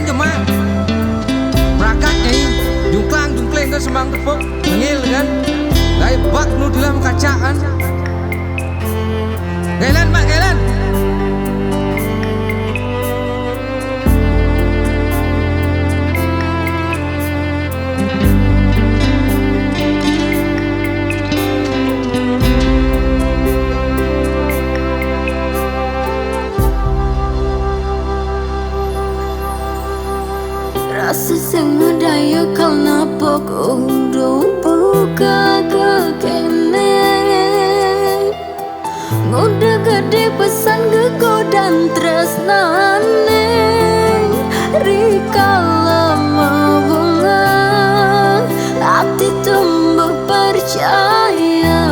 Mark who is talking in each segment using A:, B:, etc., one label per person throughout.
A: cuma Prakak nyai jungklang jungkleng ke semang tepuk ngil kan dari bak nu dalam kacaan gailan mak gailan
B: rasa sing ngedaya kalna pokok urung buka kekene ngode gede pesan gegodan tresnane rikala bunga hati tumbuh percaya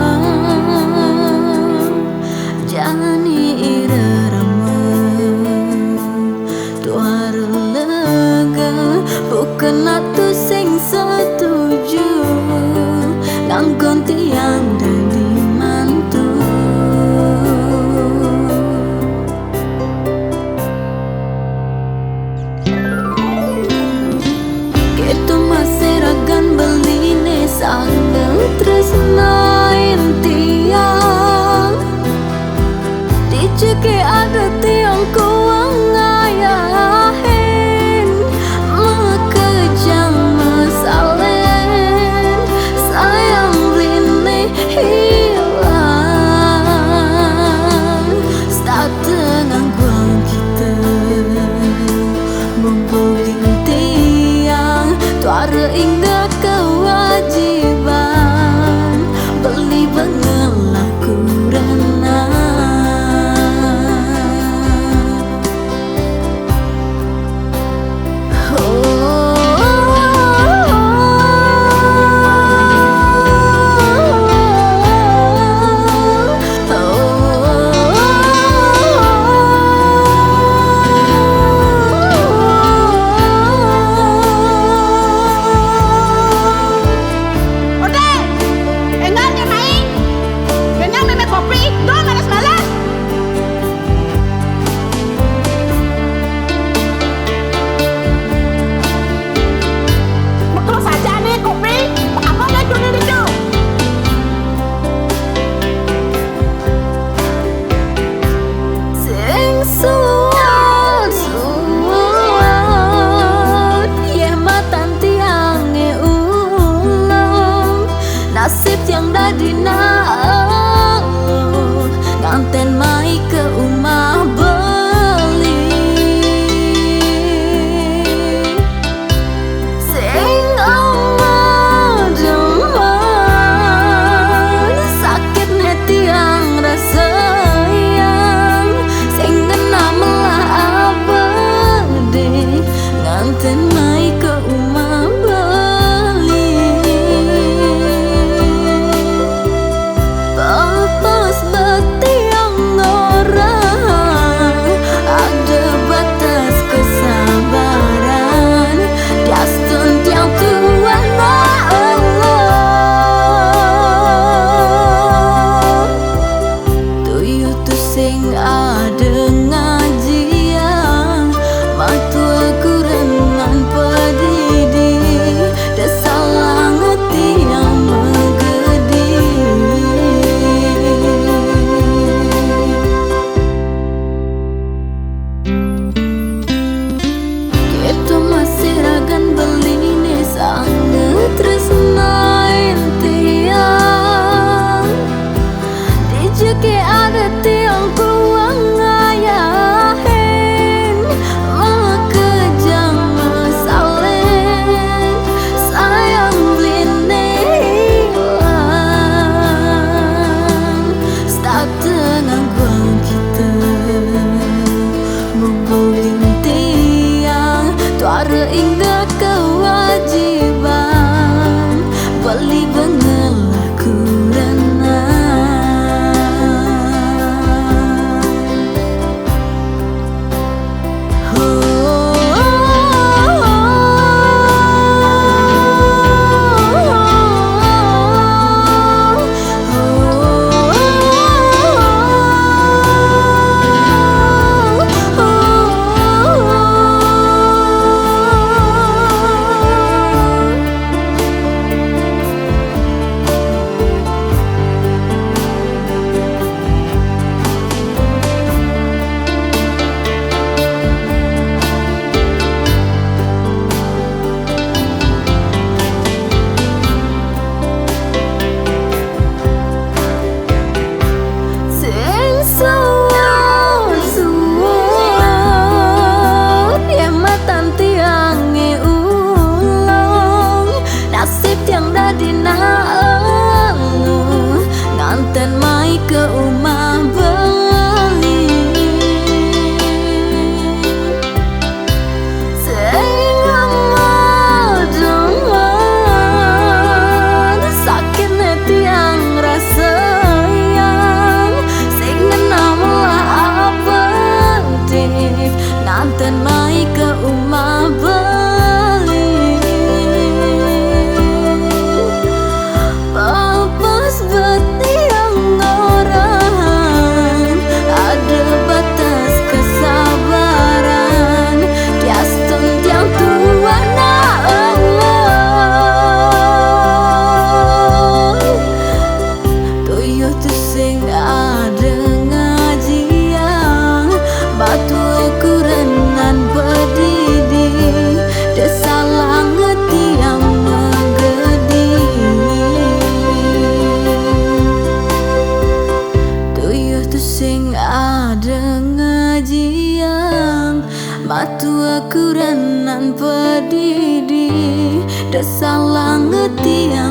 B: jangan irama tuar bukan atu sing setuju nganggon tiang dadi mantu gitu masih ragan beline sanggang tresna tiang diceke ada tiang kuang ngayahin makejang masalen sayang beline hilang start dengan guang kita membuling tiang tuara ingat kewajiban beli bengelaku renang nasib yang dadi nang nganten mai ke umah beli sing omah deman sakit tiang rasa yang sing kena melah abadi nganten mai ke umah sing ada ngajian matua kurenan pedidi desalang hati yang menggedi gitu masih ragan beline sangat tresna tiang dijeke ada tiang kuang ngayahin makejang masalen sayang beline hilang start dengan guang kita membuling tiang tuara ingat kewajiban beli bengelaku renang didi, da salah ngetian